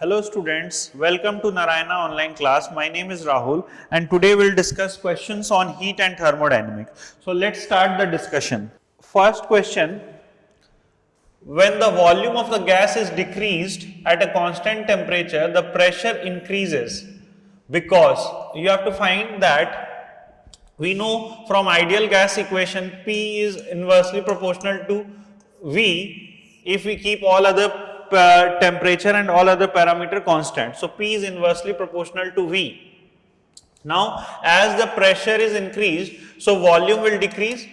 Hello students, welcome to Narayana online class. My name is Rahul and today we'll discuss questions on heat and thermodynamics. So let's start the discussion. First question, when the volume of the gas is decreased at a constant temperature, the pressure increases because you have to find that we know from ideal gas equation P is inversely proportional to V if we keep all other temperature and all other parameter constant. So P is inversely proportional to V. Now as the pressure is increased, so volume will decrease.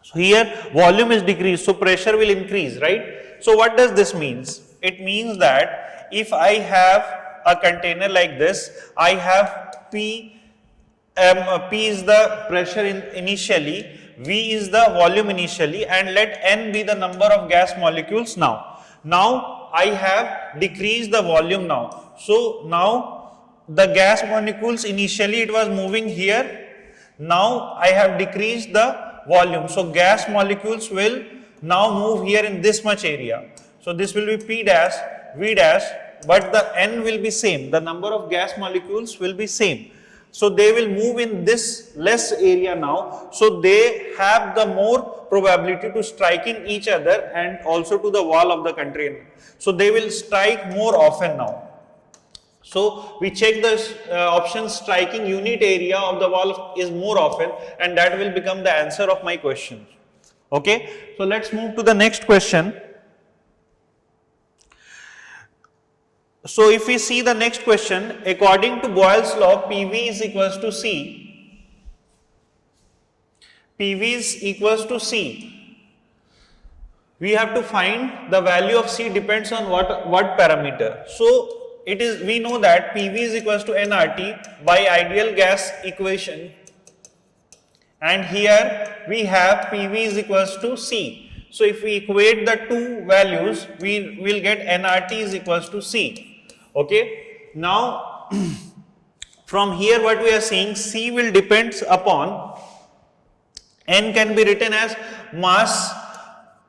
So here volume is decreased, so pressure will increase, right? So what does this means? It means that if I have a container like this, I have P is the pressure initially, V is the volume initially, and let N be the number of gas molecules now. Now I have decreased the volume now. So now the gas molecules initially it was moving here. Now I have decreased the volume. So gas molecules will now move here in this much area. So this will be P dash, V dash, but the N will be same. The number of gas molecules will be same. So they will move in this less area now. So they have the more probability to striking each other and also to the wall of the container. So they will strike more often now. So we check the option striking unit area of the wall is more often, and that will become the answer of my question. Okay. So let's move to the next question. So if we see the next question, according to Boyle's law, PV is equals to C. PV is equals to C. We have to find the value of C depends on what parameter. So it is, we know that PV is equals to nRT by ideal gas equation, and here we have PV is equals to C. So if we equate the two values, we will get nRT is equals to C. Okay. Now from here what we are saying, C will depends upon, N can be written as mass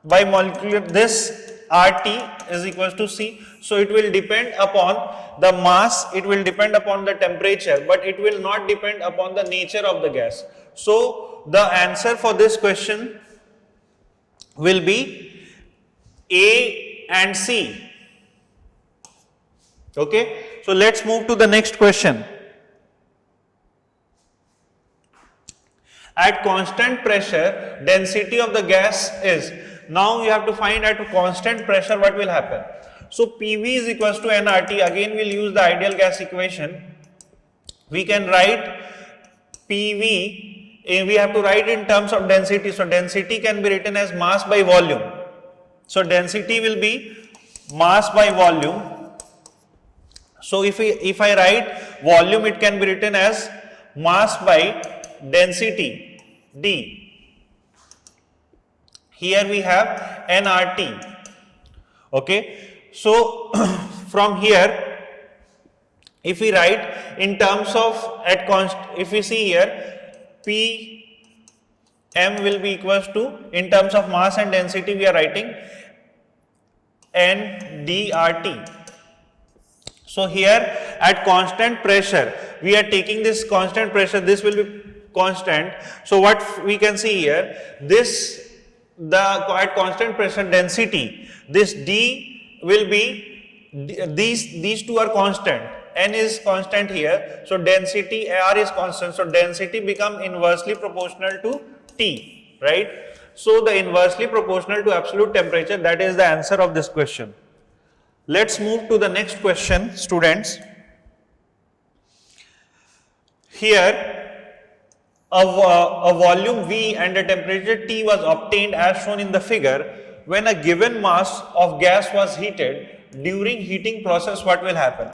by molecular, this RT is equals to C. So it will depend upon the mass, it will depend upon the temperature, but it will not depend upon the nature of the gas. So the answer for this question will be A and C. Okay. So let's move to the next question. At constant pressure, density of the gas is, now you have to find at constant pressure what will happen. So PV is equals to nRT, again we will use the ideal gas equation. We can write PV, we have to write in terms of density. So density can be written as mass by volume. So density will be mass by volume. So if I write volume, it can be written as mass by density D. Here we have nRT. Okay. So from here, if we write in terms of at constant, if we see here, P M will be equals to, in terms of mass and density we are writing nDRT. So here at constant pressure, we are taking this constant pressure, this will be constant. So what we can see here, this, at constant pressure density, this D will be, these two are constant, N is constant here, so density R is constant, so density become inversely proportional to T, right? So the inversely proportional to absolute temperature, that is the answer of this question. Let's move to the next question, students. Here, a volume V and a temperature T was obtained as shown in the figure. When a given mass of gas was heated, during heating process, what will happen?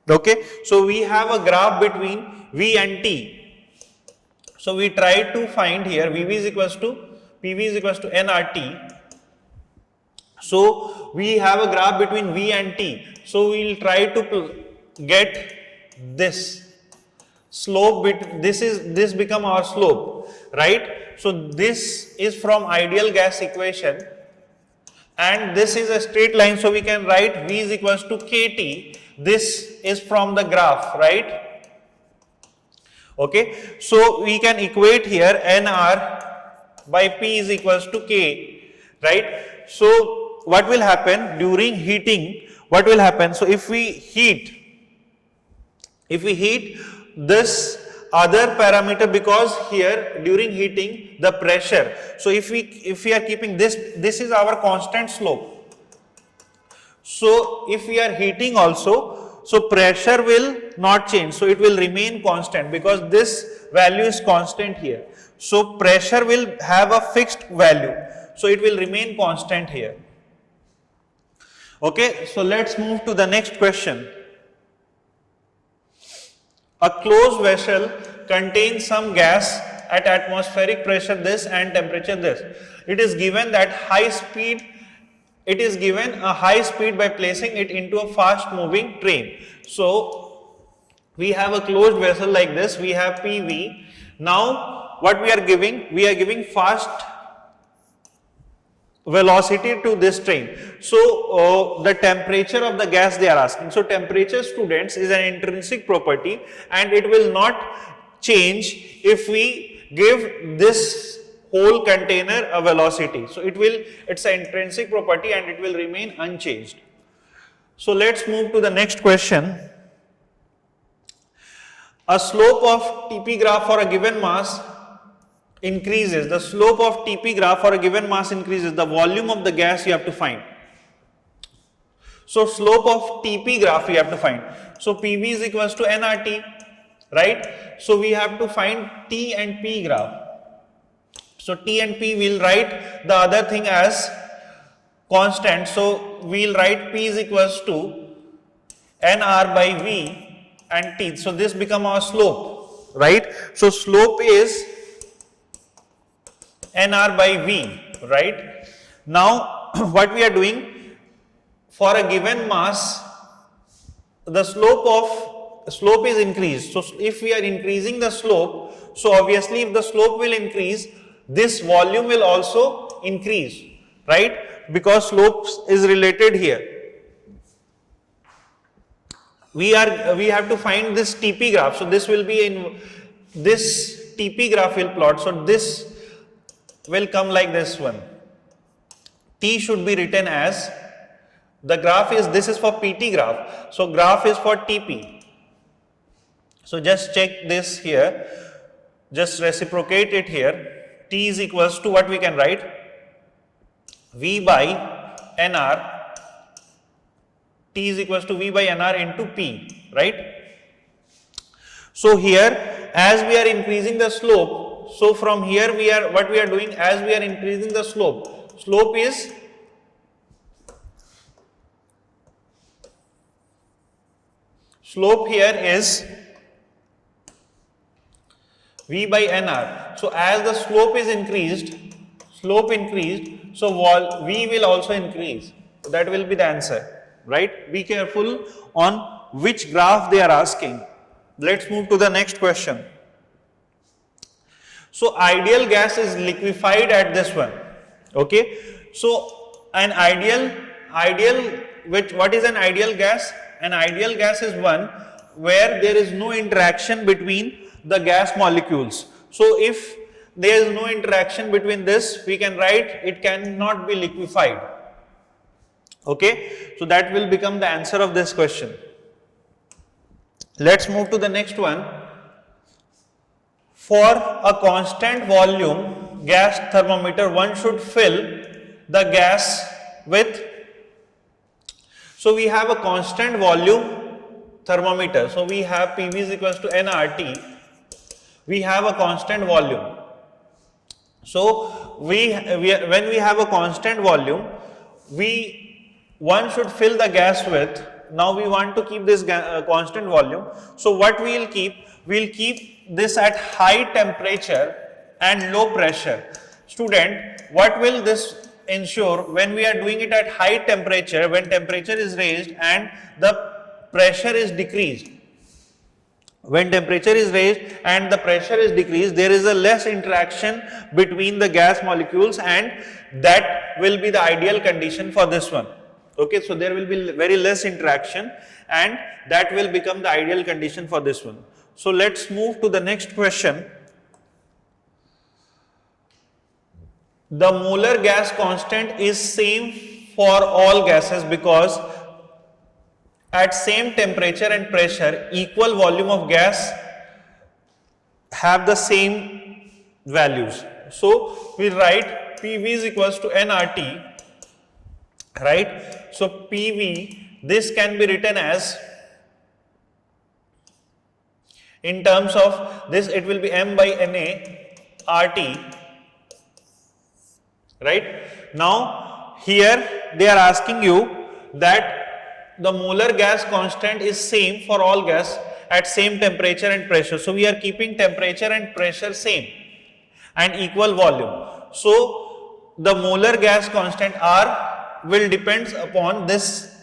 Okay, so we have a graph between V and T. So we try to find here PV is equals to nRT. So we have a graph between V and T. So we will try to get this slope, this become our slope, right? So this is from ideal gas equation, and this is a straight line, so we can write V is equals to KT. This is from the graph, right? Okay, so we can equate here NR by P is equals to K, right? So what will happen during heating? What will happen? So if we heat this other parameter, because here during heating the pressure, so if we are keeping this is our constant slope. So if we are heating also, so pressure will not change, so it will remain constant because this value is constant here. So pressure will have a fixed value, so it will remain constant here. Okay, so let's move to the next question. A closed vessel contains some gas at atmospheric pressure this and temperature this. It is given that it is given a high speed by placing it into a fast moving train. So we have a closed vessel like this, we have PV. Now what we are giving? We are giving fast velocity to this train. So the temperature of the gas they are asking. So temperature, students, is an intrinsic property and it will not change if we give this whole container a velocity. So it's an intrinsic property and it will remain unchanged. So let's move to the next question. A slope of TP graph for a given mass increases. The slope of TP graph for a given mass increases. The volume of the gas you have to find. So slope of TP graph you have to find. So PV is equals to nRT, right? So we have to find T and P graph. So T and P, we'll write the other thing as constant. So we'll write P is equals to NR by V and T. So this become our slope, right? So slope is NR by V, right? Now what we are doing, for a given mass, the slope is increased. So if we are increasing the slope, so obviously if the slope will increase, this volume will also increase, right? Because slopes is related here. We have to find this TP graph. So this will be in this TP graph will plot. So this will come like this one. T should be written as, the graph is, this is for PT graph. So graph is for TP. So just check this here. Just reciprocate it here. T is equals to what we can write? V by NR. T is equals to V by NR into P, right? So here, as we are increasing the slope, so from here what we are doing, as we are increasing the slope is here is V by NR. So as the slope increased, so V will also increase. So that will be the answer, right? Be careful on which graph they are asking. Let's move to the next question. So ideal gas is liquefied at this one, okay? So an what is an ideal gas? An ideal gas is one where there is no interaction between the gas molecules. So if there is no interaction between this, we can write it cannot be liquefied. Okay, so that will become the answer of this question. Let's move to the next one. For a constant volume gas thermometer, one should fill the gas with, so we have a constant volume thermometer. So we have PV is equals to nRT. We have a constant volume. So when we have a constant volume, one should fill the gas with. Now we want to keep this constant volume. So what we will keep? We will keep this at high temperature and low pressure. Student, what will this ensure? When we are doing it at high temperature, when temperature is raised and the pressure is decreased. When temperature is raised and the pressure is decreased, there is a less interaction between the gas molecules, and that will be the ideal condition for this one. Okay, so there will be very less interaction and that will become the ideal condition for this one. So let's move to the next question. The molar gas constant is same for all gases because at same temperature and pressure, equal volume of gas have the same values. So we write PV is equals to nRT, right? So PV, this can be written as, in terms of this, it will be M by NA RT, right? Now here they are asking you that the molar gas constant is same for all gas at same temperature and pressure. So we are keeping temperature and pressure same and equal volume. So the molar gas constant R will depends upon this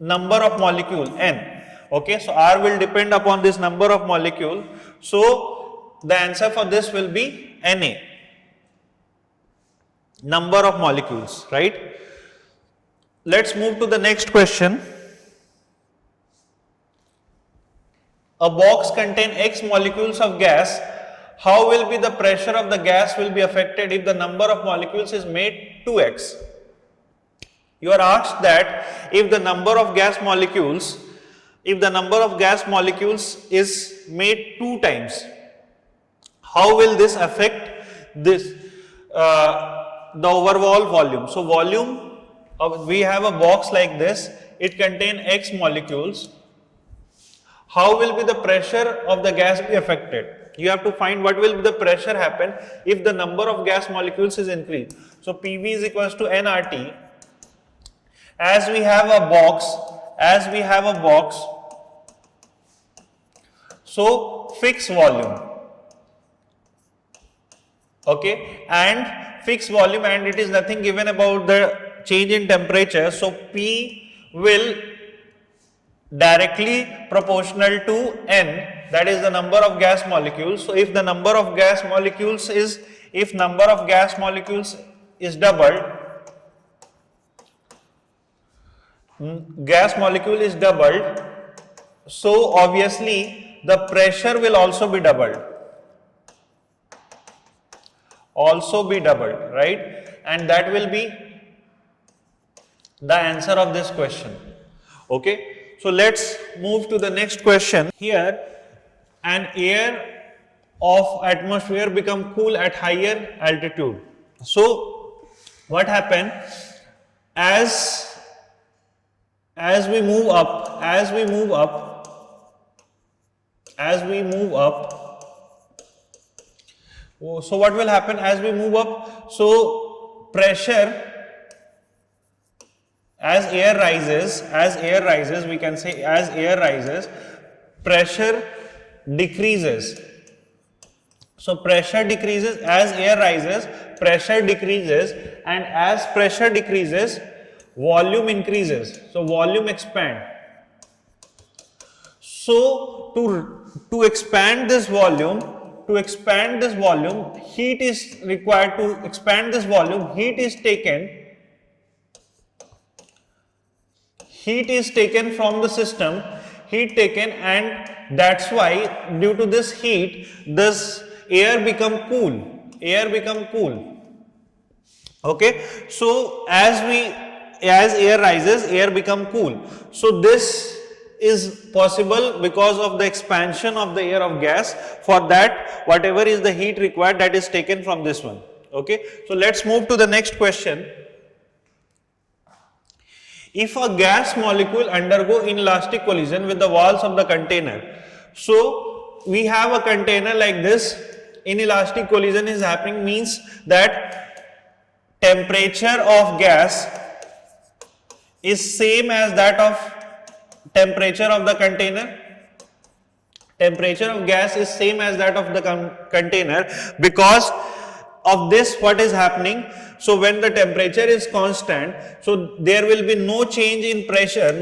number of molecule N. Okay, so R will depend upon this number of molecule. So the answer for this will be Na, number of molecules, right? Let's move to the next question. A box contains X molecules of gas. How will be the pressure of the gas will be affected if the number of molecules is made 2x? You are asked that if the number of gas molecules, is made 2 times, how will this affect this the overall volume? So volume, we have a box like this, it contains X molecules. How will be the pressure of the gas be affected? You have to find what will be the pressure happen if the number of gas molecules is increased. So PV is equals to nRT. As we have a box, so fixed volume, okay, and fixed volume, and it is nothing given about the change in temperature. So P will directly proportional to N, that is the number of gas molecules. So if the number of gas molecules is doubled, so obviously the pressure will also be doubled, right? And that will be the answer of this question. Okay, so let's move to the next question. Here an air of atmosphere become cool at higher altitude. So what happened, as we move up, so what will happen as we move up? So pressure, as air rises, we can say as air rises, pressure decreases. So pressure decreases as air rises, pressure decreases, and as pressure decreases, volume increases. So volume expand. So to expand this volume, heat is required. To expand this volume, heat is taken from the system, and that's why due to this heat, this air become cool. Okay, so as air rises, air become cool. So this is possible because of the expansion of the air of gas. For that, whatever is the heat required, that is taken from this one. Okay, so let's move to the next question. If a gas molecule undergo inelastic collision with the walls of the container, so we have a container like this, inelastic collision is happening, means that temperature of gas is same as that of temperature of the container. Temperature of gas is same as that of the container. Because of this, what is happening? So when the temperature is constant, so there will be no change in pressure,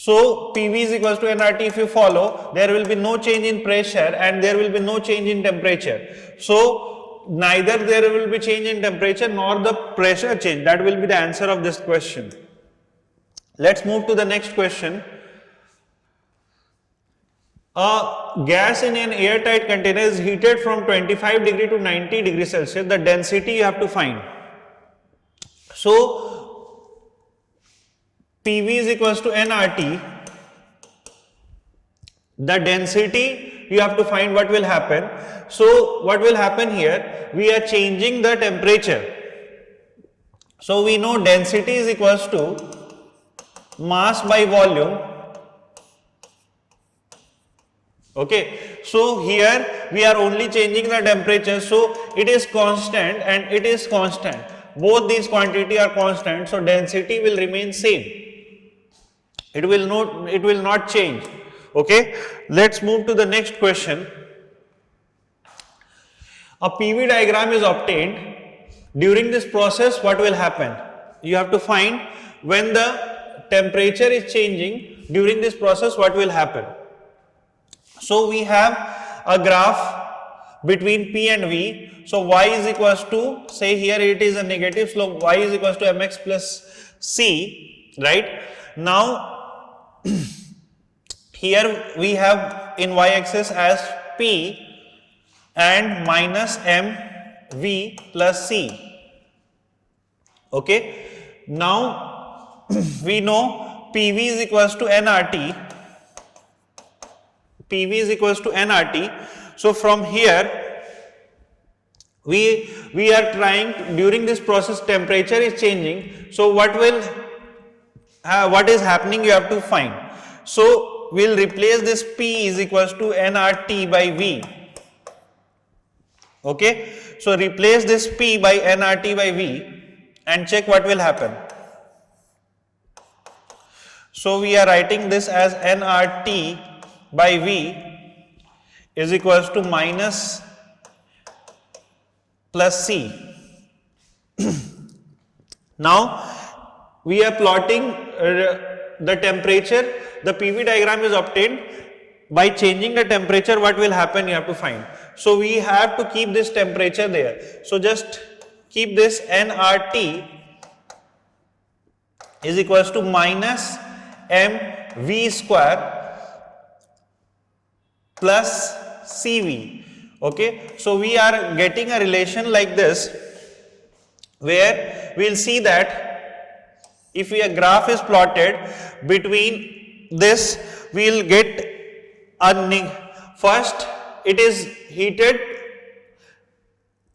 So PV is equals to nRT. If you follow, there will be no change in pressure and there will be no change in temperature. So neither there will be change in temperature nor the pressure change. That will be the answer of this question. Let's move to the next question. A gas in an airtight container is heated from 25 degree to 90 degree Celsius. The density you have to find. So PV is equals to nRT. The density you have to find. What will happen? So what will happen here? We are changing the temperature. So we know density is equals to mass by volume. Okay, so here we are only changing the temperature, so it is constant and it is constant. Both these quantity are constant, so density will remain same. It will not change. Okay, let's move to the next question. A PV diagram is obtained. During this process, what will happen? You have to find when the temperature is changing during this process, what will happen? So we have a graph between P and V. So y is equals to, say here it is a negative slope, y is equals to mx plus c, right? Now here we have in y-axis as P and minus mv plus c. Okay. Now we know PV is equals to nRT. PV is equals to nRT. So from here we are trying, during this process temperature is changing. So what is happening, you have to find. So we'll replace this P is equals to nRT by V. Okay. So replace this P by nRT by V and check what will happen. So we are writing this as nRT by V is equals to minus plus C. Now we are plotting the temperature. The PV diagram is obtained by changing the temperature. What will happen, you have to find. So we have to keep this temperature there. So just keep this nRT is equals to minus mv square plus Cv. Okay, so we are getting a relation like this, where we will see that if a graph is plotted between this, we will get first it is heated.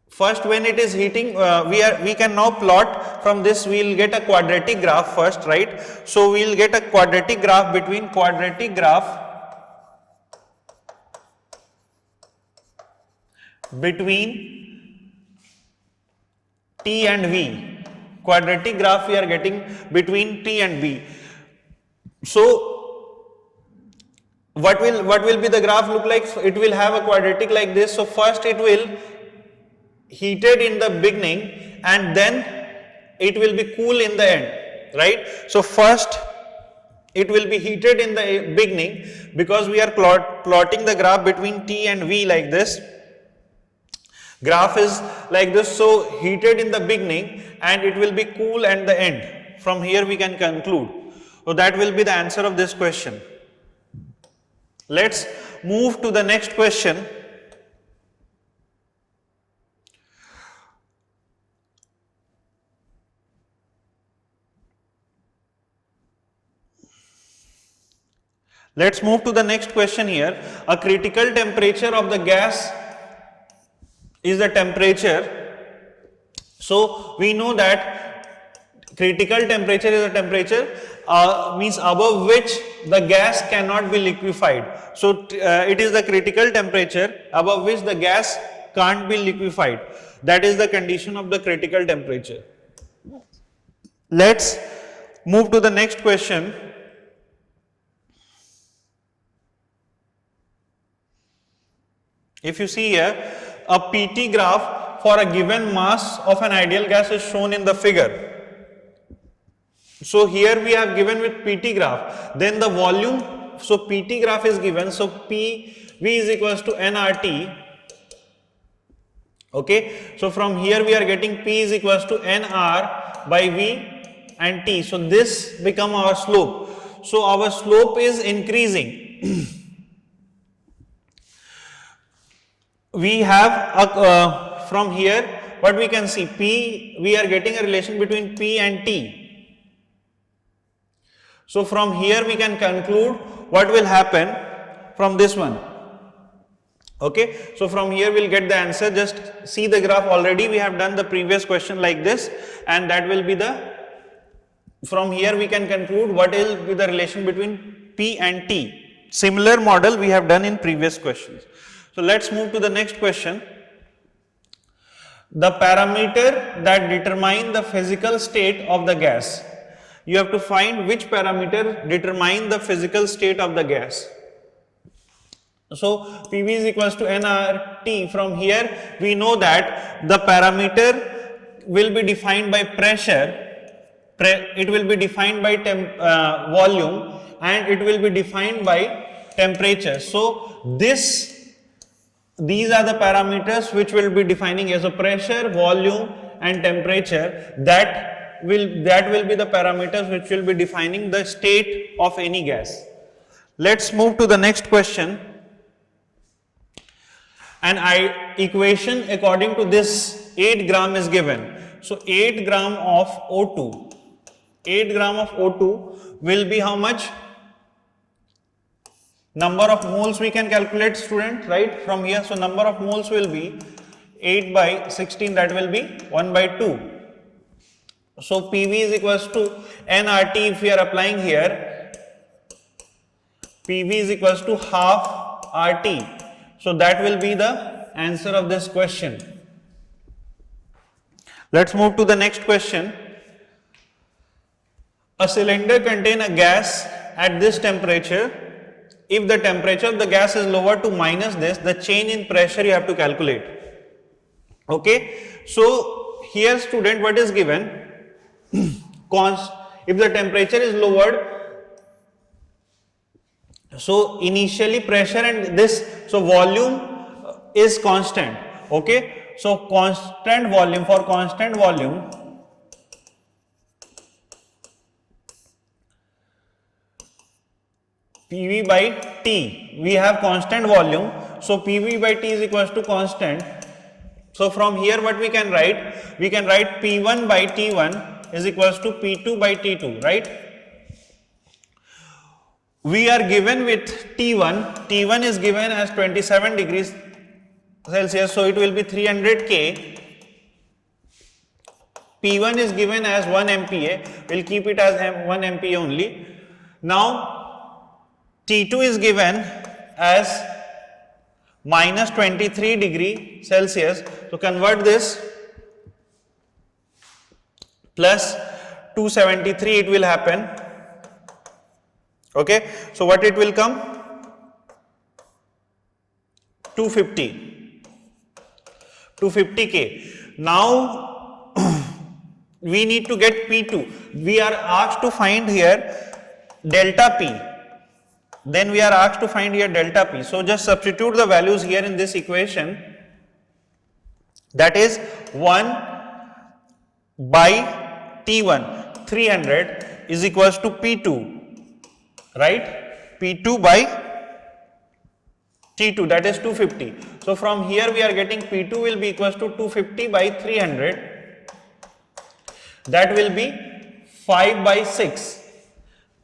First, when it is heating, we can now plot from this. We will get a quadratic graph first, right? So we will get a quadratic graph between T and V. Quadratic graph we are getting between T and V. So what will be the graph look like? It will have a quadratic like this. So first it will heated in the beginning and then it will be cool in the end, right? So first it will be heated in the beginning, because we are plotting the graph between T and V like this. Graph is like this, so heated in the beginning and it will be cool at the end. From here we can conclude. So that will be the answer of this question. Let's move to the next question. Let's move to the next question here. A critical temperature of the gas is the temperature. So we know that critical temperature is a temperature means above which the gas cannot be liquefied. So it is the critical temperature above which the gas can't be liquefied. That is the condition of the critical temperature. Let's move to the next question. If you see here, a PT graph for a given mass of an ideal gas is shown in the figure. So here we have given with PT graph, then the volume, so PT graph is given, so PV is equals to nRT. Okay, so from here we are getting P is equals to nR by V and T. So this become our slope. So our slope is increasing. We have from here what we can see, P, we are getting a relation between P and T. So from here we can conclude what will happen from this one. Okay, so from here we'll get the answer. Just see the graph. Already we have done the previous question like this, and that will be the, from here we can conclude what will be the relation between P and T. Similar model we have done in previous questions. So let's move to the next question. The parameter that determine the physical state of the gas. You have to find which parameter determine the physical state of the gas. So PV is equals to nRT. From here we know that the parameter will be defined by pressure, it will be defined by volume, and it will be defined by temperature. So these are the parameters which will be defining as a pressure, volume and temperature. That will be the parameters which will be defining the state of any gas. Let's move to the next question. An equation according to this 8 gram is given. So 8 gram of O2, 8 gram of O2 will be how much? Number of moles we can calculate, student, right, from here. So number of moles will be 8 by 16, that will be 1 by 2. So PV is equals to nRT. If we are applying here, PV is equals to half RT. So that will be the answer of this question. Let's move to the next question. A cylinder contains a gas at this temperature. If the temperature of the gas is lower to minus this, the change in pressure you have to calculate. Okay, so here, student, what is given? If the temperature is lowered, so initially pressure and this, so volume is constant. Okay, so constant volume, for constant volume, PV by T, we have constant volume, so PV by T is equals to constant. So from here what we can write? We can write P1 by T1 is equals to P2 by T2, right? We are given with T1, T1 is given as 27 degrees Celsius, so it will be 300 K. P1 is given as 1 MPa, we'll keep it as 1 MPa only. Now T2 is given as minus 23 degree Celsius, so convert this, plus 273 it will happen. Okay, so what it will come? 250 K. Now we need to get P2. We are asked to find here delta P. Then we are asked to find here delta P. So just substitute the values here in this equation. That is 1 by T1, 300 is equals to P2, right? P2 by T2, that is 250. So from here we are getting P2 will be equals to 250 by 300. That will be 5 by 6.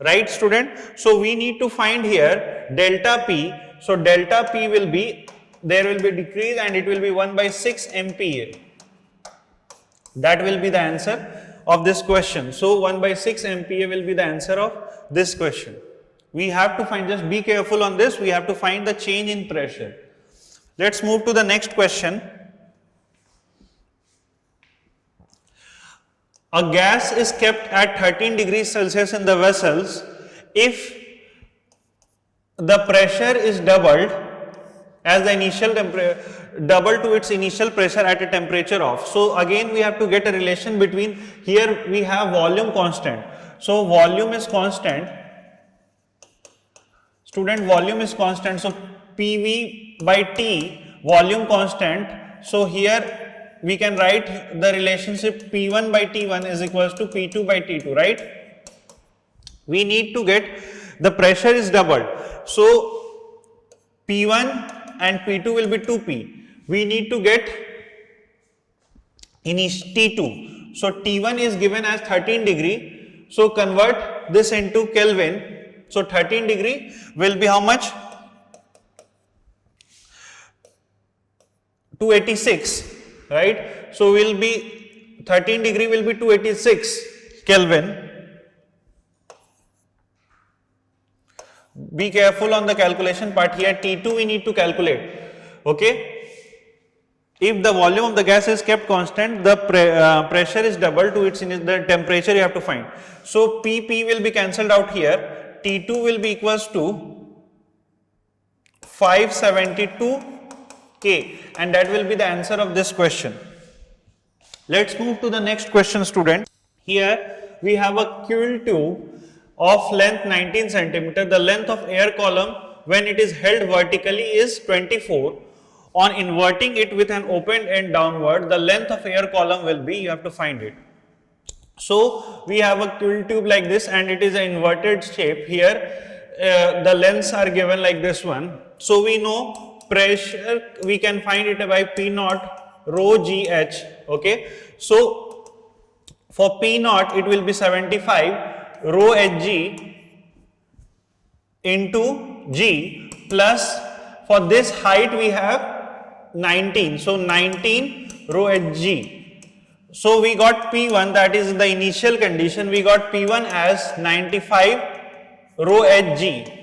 Right, student? So we need to find here delta P. So delta P will be, there will be decrease and it will be 1 by 6 MPa. That will be the answer of this question. So 1 by 6 MPa will be the answer of this question. We have to find, just be careful on this, we have to find the change in pressure. Let's move to the next question. A gas is kept at 13 degrees Celsius in the vessels if the pressure is doubled as the initial double to its initial pressure at a temperature of. So again we have to get a relation between, here we have volume constant. So volume is constant. Student, volume is constant. So PV by T, volume constant. So here we can write the relationship P1 by T1 is equals to P2 by T2, right? We need to get the pressure is doubled. So P1 and P2 will be 2P. We need to get in T2. So T1 is given as 13 degree. So convert this into Kelvin. So 13 degree will be how much? 286, right? So will be 13 degree will be 286 Kelvin. Be careful on the calculation part here. T2 we need to calculate. Okay. If the volume of the gas is kept constant, the pressure is doubled to its the temperature you have to find. So P will be cancelled out here. T2 will be equals to 572 K, and that will be the answer of this question. Let's move to the next question, student. Here we have a coil tube of length 19 centimeter. The length of air column when it is held vertically is 24. On inverting it with an open end downward, the length of air column will be, you have to find it. So we have a coil tube like this, and it is an inverted shape. Here the lengths are given like this one. So we know pressure, we can find it by P naught rho GH. Okay. So for P naught it will be 75 rho Hg into G, plus for this height we have 19. So 19 rho Hg. So we got P1, that is the initial condition, we got P1 as 95 rho Hg.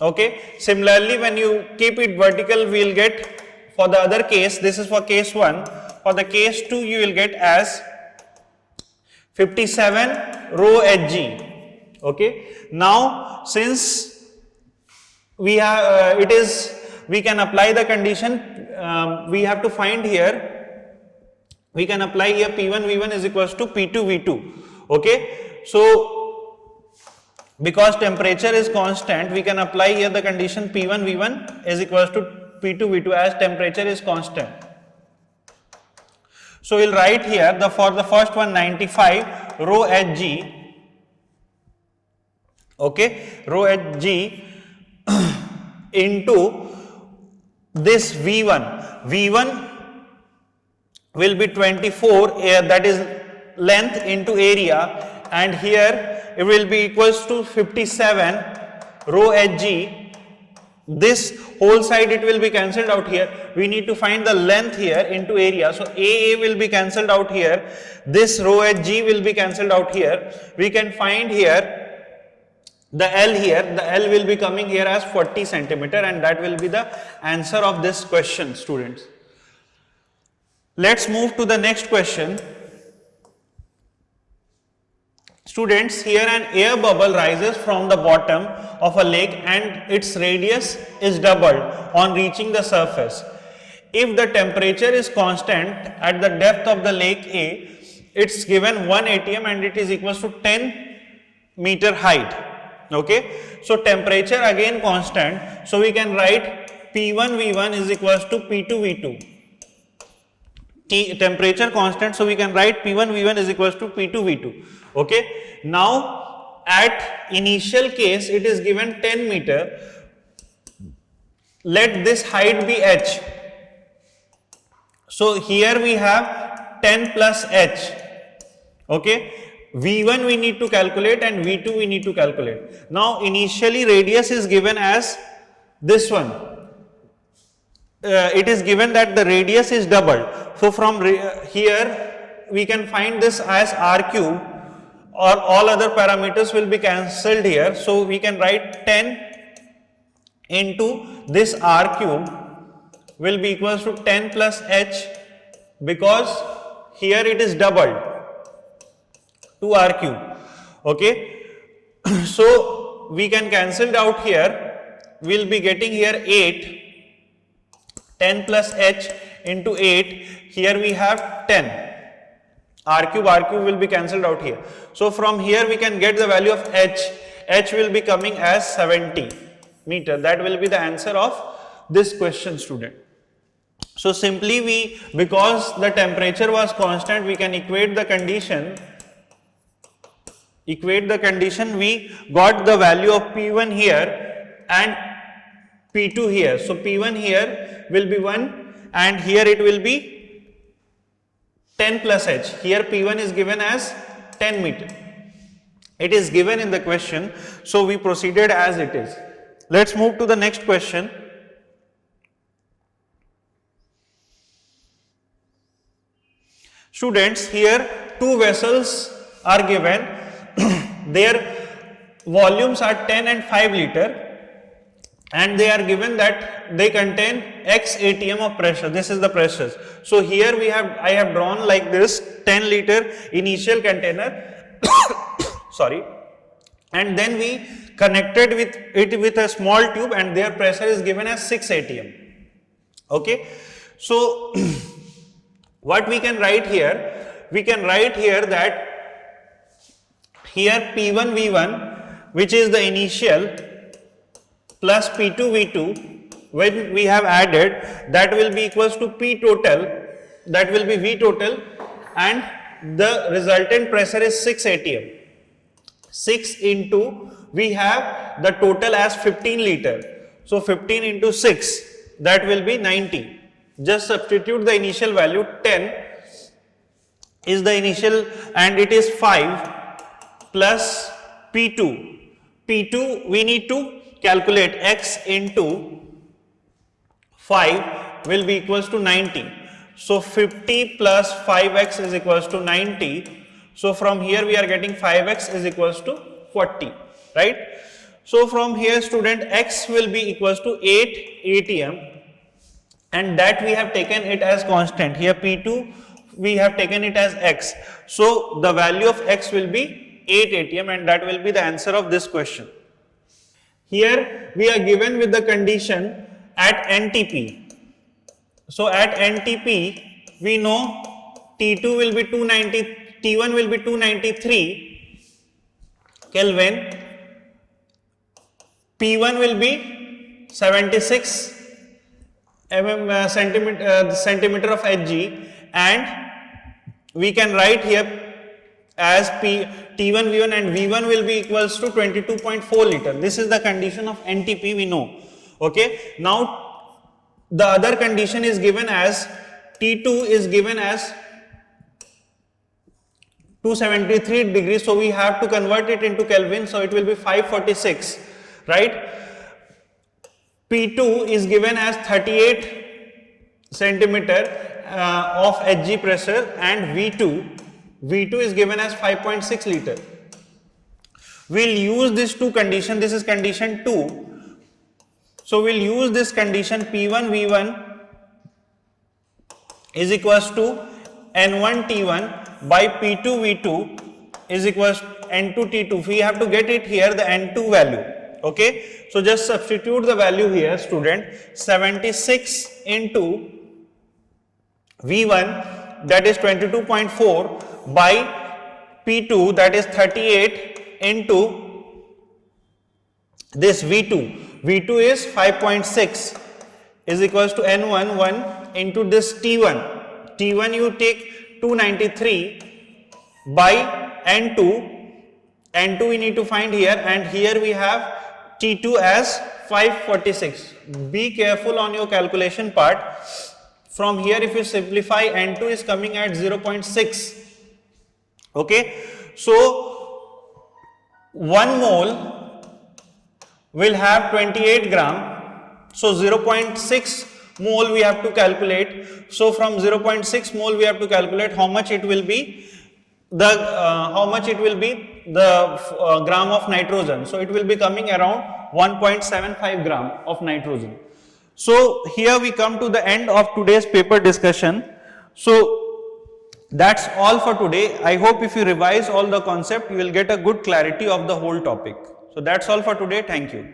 Okay. Similarly, when you keep it vertical, we will get, for the other case, this is for case 1, for the case 2 you will get as 57 rho Hg. Okay. Now since we have we can apply the condition, we have to find here, we can apply here P1 V1 is equals to P2 V2. Okay. So because temperature is constant, we can apply here the condition P1 V1 is equals to P2 V2 as temperature is constant. So we'll write here for the first one 95 rho Hg. Okay, rho Hg into this V1. V1 will be 24, that is length into area, and here it will be equals to 57 rho Hg. This whole side it will be cancelled out here. We need to find the length here into area. So AA will be cancelled out here. This rho Hg will be cancelled out here. We can find here the L here. The L will be coming here as 40 centimeter, and that will be the answer of this question, students. Let's move to the next question. Students, here an air bubble rises from the bottom of a lake and its radius is doubled on reaching the surface. If the temperature is constant at the depth of the lake A, it's given 1 atm and it is equals to 10 meter height. Okay. So temperature again constant. So we can write P1 V1 is equals to P2 V2. Temperature constant, so we can write P1 V1 is equals to P2 V2. Okay. Now at initial case it is given 10 meter. Let this height be h. So here we have 10 plus h. Okay. V1 we need to calculate and V2 we need to calculate. Now initially radius is given as this one. It is given that the radius is doubled. So from here we can find this as r cube, or all other parameters will be cancelled here. So we can write 10 into this r cube will be equals to 10 plus h, because here it is doubled to r cube. Okay. So we can cancel it out here. We will be getting here 8. 10 plus h into 8, here we have 10. R cube will be cancelled out here. So from here we can get the value of H. H will be coming as 70 meter. That will be the answer of this question, student. So simply because the temperature was constant, we can equate the condition, we got the value of P1 here and P2 here. So P1 here will be 1 and here it will be 10 plus H. Here P1 is given as 10 meter. It is given in the question, so we proceeded as it is. Let's move to the next question. Students, here two vessels are given. Their volumes are 10 and 5 liter and they are given that they contain X atm of pressure. This is the pressures. So here I have drawn like this 10 liter initial container sorry, and then we connected with a small tube and their pressure is given as 6 atm. Okay, so what we can write here? We can write here that here P1 V1, which is the initial, plus P2 V2, when we have added, that will be equals to P total, that will be V total, and the resultant pressure is 6 atm. 6 into, we have the total as 15 liter. So 15 into 6, that will be 90. Just substitute the initial value. 10 is the initial and it is 5 plus P2. P2 we need to calculate. X into 5 will be equals to 90. So 50 plus 5x is equals to 90. So from here we are getting 5x is equals to 40, right? So from here, student, x will be equals to 8 atm, and that we have taken it as constant. Here P2 we have taken it as x. So the value of x will be 8 atm, and that will be the answer of this question. Here we are given with the condition at NTP. So at NTP we know T2 will be 290, T1 will be 293 Kelvin, P1 will be 76 centimeter of Hg, and we can write here as T1 V1 and V1 will be equals to 22.4 liter. This is the condition of NTP we know. Okay. Now the other condition is given as T2 is given as 273 degrees, so we have to convert it into Kelvin, so it will be 546, right? P2 is given as 38 centimeter of Hg pressure, and V2 is given as 5.6 liter. We'll use this two condition. This is condition 2. So we'll use this condition. P1 V1 is equals to N1 T1 by P2 V2 is equals to N2 T2. We have to get it here, the N2 value. Okay, so just substitute the value here, student. 76 into V1, that is 22.4, by P2, that is 38, into this V2. V2 is 5.6 is equals to N1 1 into this T1. T1 you take 293 by N2. N2 we need to find here, and here we have T2 as 546. Be careful on your calculation part. From here if you simplify, N2 is coming at 0.6. Okay, so 1 mole will have 28 gram. So 0.6 mole we have to calculate. So from 0.6 mole we have to calculate how much it will be the gram of nitrogen. So it will be coming around 1.75 gram of nitrogen. So here we come to the end of today's paper discussion. So that's all for today. I hope if you revise all the concept, you will get a good clarity of the whole topic. So that's all for today. Thank you.